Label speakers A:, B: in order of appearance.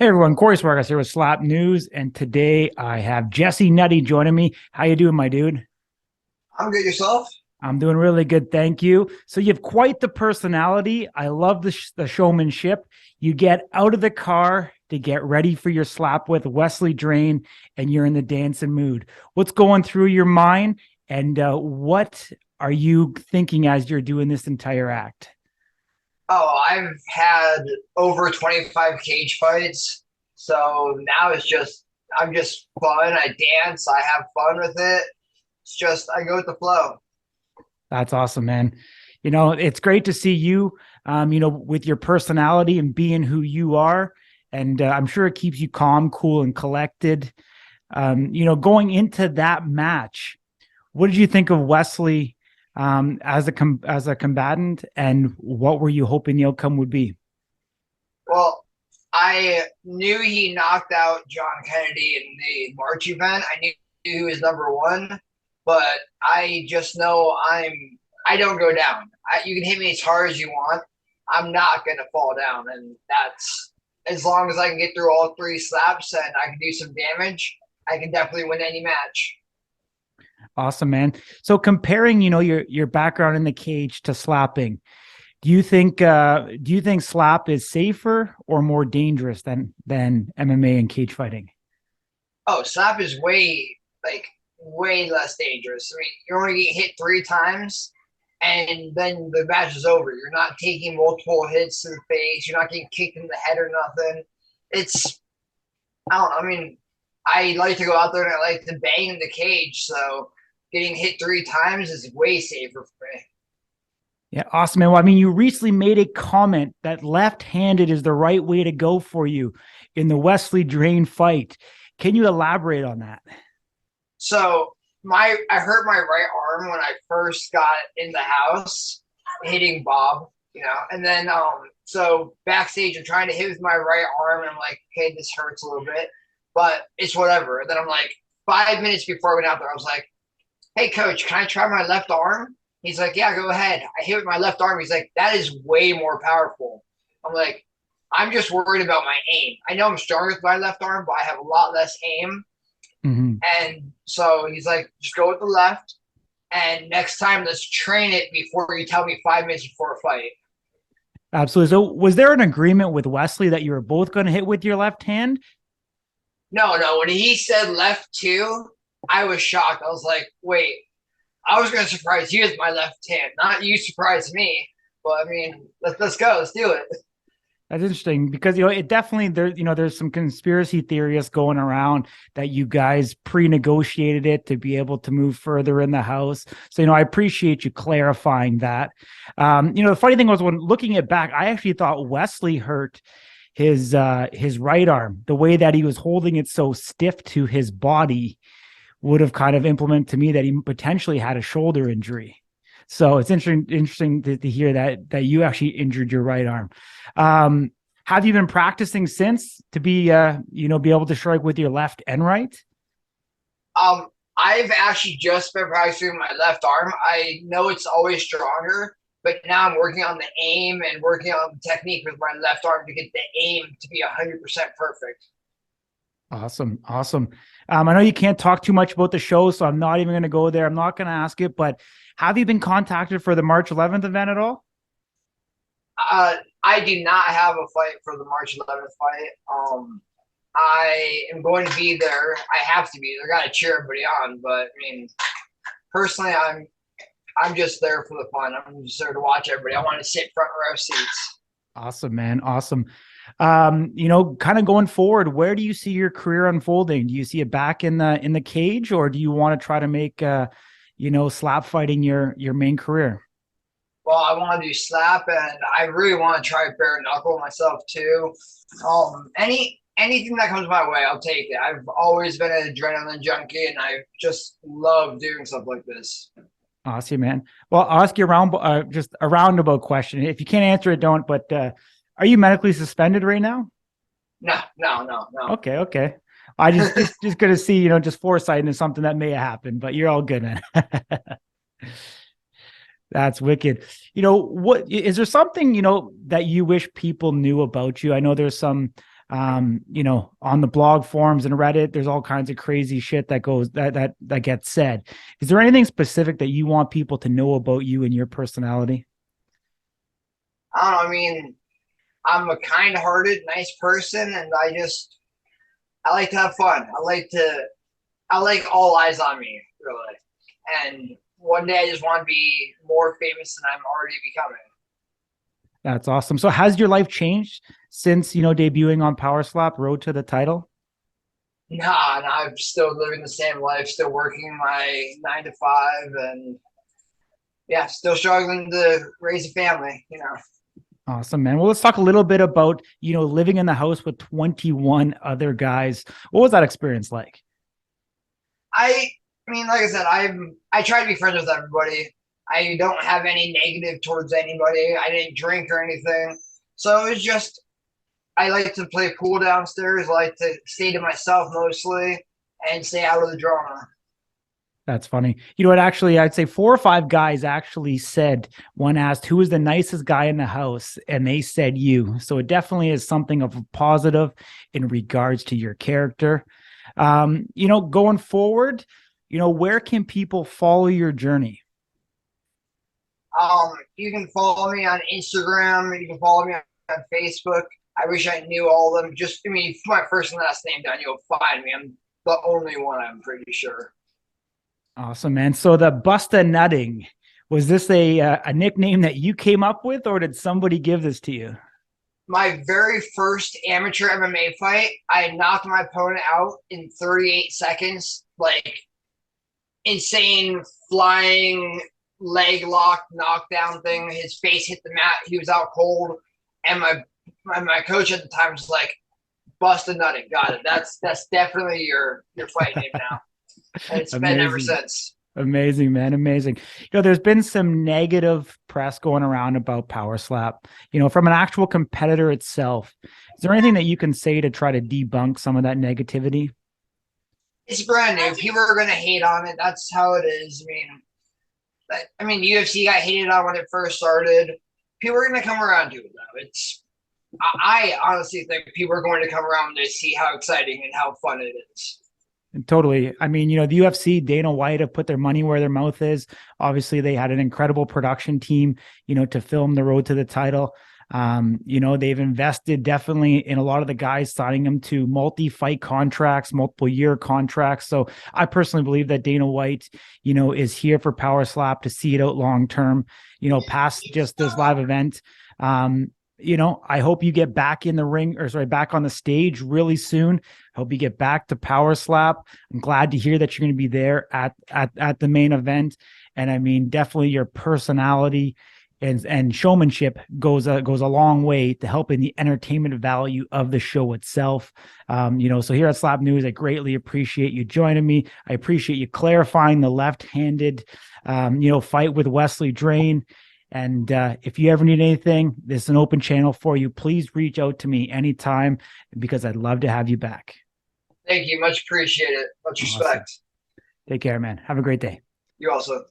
A: Hey everyone, Corey Sparkas here with Slap News, and today I have Jesse Nutting joining me. How you doing, my dude?
B: I'm good. Yourself?
A: I'm doing really good, thank you. So you have quite the personality. I love the showmanship. You get out of the car to get ready for your slap with Wesley Drain, and you're in the dancing mood. What's going through your mind, and what are you thinking as you're doing this entire act?
B: Oh, I've had over 25 cage fights. So now I'm just fun. I dance. I have fun with it. It's just, I go with the flow.
A: That's awesome, man. It's great to see you, with your personality and being who you are. And I'm sure it keeps you calm, cool, and collected. Going into that match, what did you think of Wesley as a combatant, and what were you hoping the outcome would be?
B: Well, I knew he knocked out John Kennedy in the March event. I knew he was number one, but I just know I don't go down. You can hit me as hard as you want. I'm not going to fall down. And that's as long as I can get through all three slaps and I can do some damage, I can definitely win any match.
A: Awesome, man. So comparing, your background in the cage to slapping, do you think slap is safer or more dangerous than MMA and cage fighting?
B: Oh, slap is way less dangerous. I mean, you're only getting hit three times and then the match is over. You're not taking multiple hits to the face. You're not getting kicked in the head or nothing. It's, I don't know. I mean, I like to go out there and I like to bang in the cage. So getting hit three times is way safer for me.
A: Yeah, awesome, man. Well, I mean, you recently made a comment that left-handed is the right way to go for you in the Wesley Drain fight. Can you elaborate on that?
B: So I hurt my right arm when I first got in the house hitting Bob, and then so backstage I'm trying to hit with my right arm and I'm like, okay, this hurts a little bit, but it's whatever. And then I'm like 5 minutes before I went out there, I was like, hey coach, can I try my left arm? He's like, yeah, go ahead. I hit with my left arm. He's like, that is way more powerful. I'm like, I'm just worried about my aim. I know I'm stronger with my left arm, but I have a lot less aim.
A: Mhm.
B: And so he's like, just go with the left. And next time, let's train it before you tell me 5 minutes before a fight.
A: Absolutely. So, was there an agreement with Wesley that you were both going to hit with your left hand?
B: No, no. When he said left two, I was shocked. I was like, wait, I was going to surprise you with my left hand, not you surprise me. But I mean, let's go. Let's do it.
A: That's interesting because it definitely there's some conspiracy theories going around that you guys pre-negotiated it to be able to move further in the house. So I appreciate you clarifying that. The funny thing was when looking it back, I actually thought Wesley hurt his right arm. The way that he was holding it so stiff to his body would have kind of implemented to me that he potentially had a shoulder injury. So it's interesting to hear that you actually injured your right arm. Have you been practicing since to be able to strike with your left and right?
B: Um, I've actually just been practicing my left arm. I know it's always stronger, but now I'm working on the aim and working on the technique with my left arm to get the aim to be 100% perfect.
A: Awesome. Awesome. I know you can't talk too much about the show, so I'm not even going to go there. I'm not going to ask it, but have you been contacted for the March 11th event at all?
B: I do not have a fight for the March 11th fight. I am going to be there. I have to be there. Got to cheer everybody on, but I mean, personally, I'm just there for the fun. I'm just there to watch everybody. I want to sit front row seats.
A: Awesome, man. Awesome. Kind of going forward, where do you see your career unfolding? Do you see it back in the cage, or do you want to try to make slap fighting your main career?
B: Well, I want to do slap, and I really want to try bare knuckle myself too. Anything that comes my way, I'll take it. I've always been an adrenaline junkie, and I just love doing stuff like this.
A: Awesome, man. Well, I'll ask you just a roundabout question. If you can't answer it, don't. But are you medically suspended right now?
B: No, no, no, no.
A: Okay, okay. I just gonna see, just foresight into something that may happen, but you're all good, man. That's wicked. What is there something, that you wish people knew about you? I know there's some On the blog forums and Reddit, there's all kinds of crazy shit that gets said. Is there anything specific that you want people to know about you and your personality?
B: I don't know. I mean, I'm a kind-hearted, nice person, and I like to have fun. I like all eyes on me, really. And one day I just want to be more famous than I'm already becoming.
A: That's awesome. So has your life changed since, debuting on Power Slap Road to the Title?
B: Nah, I'm still living the same life, still working my 9 to 5, and yeah, still struggling to raise a family.
A: Awesome, man. Well, let's talk a little bit about, living in the house with 21 other guys. What was that experience like?
B: I mean, like I said, I try to be friends with everybody. I don't have any negative towards anybody. I didn't drink or anything. So it was just I like to play pool downstairs. I like to stay to myself mostly and stay out of the drama.
A: That's funny. You know what? Actually, I'd say 4 or 5 guys actually said, one asked, who was the nicest guy in the house? And they said you. So it definitely is something of a positive in regards to your character. Going forward, where can people follow your journey?
B: You can follow me on Instagram. You can follow me on Facebook. I wish I knew all of them. Just, I mean, my first and last name down, you'll find me. I'm the only one, I'm pretty sure.
A: Awesome, man. So the Busta Nutting, was this a nickname that you came up with, or did somebody give this to you?
B: My very first amateur MMA fight, I knocked my opponent out in 38 seconds. Like, insane flying leg lock knockdown thing. His face hit the mat. He was out cold. And my coach at the time was like, Busta Nutting, got it. That's definitely your fight name now. And it's been ever since.
A: Amazing, man. Amazing. There's been some negative press going around about Power Slap, from an actual competitor itself. Is there anything that you can say to try to debunk some of that negativity?
B: It's brand new. People are going to hate on it. That's how it is. I mean, UFC got hated on when it first started. People are going to come around to it, though. I honestly think people are going to come around to see how exciting and how fun it is.
A: Totally. I mean, the UFC, Dana White have put their money where their mouth is. Obviously, they had an incredible production team, to film the road to the title. They've invested definitely in a lot of the guys, signing them to multi-fight contracts, multiple year contracts. So I personally believe that Dana White, is here for Power Slap to see it out long term, past just this live event. I hope you get back in the ring, back on the stage really soon. Hope you get back to Power Slap. I'm glad to hear that you're going to be there at the main event. And I mean, definitely your personality and showmanship goes a long way to helping the entertainment value of the show itself. So here at Slap News, I greatly appreciate you joining me. I appreciate you clarifying the left-handed, fight with Wesley Drain. And if you ever need anything, this is an open channel for you. Please reach out to me anytime because I'd love to have you back.
B: Thank you. Much appreciate it. Much respect.
A: Awesome. Take care, man. Have a great day.
B: You also.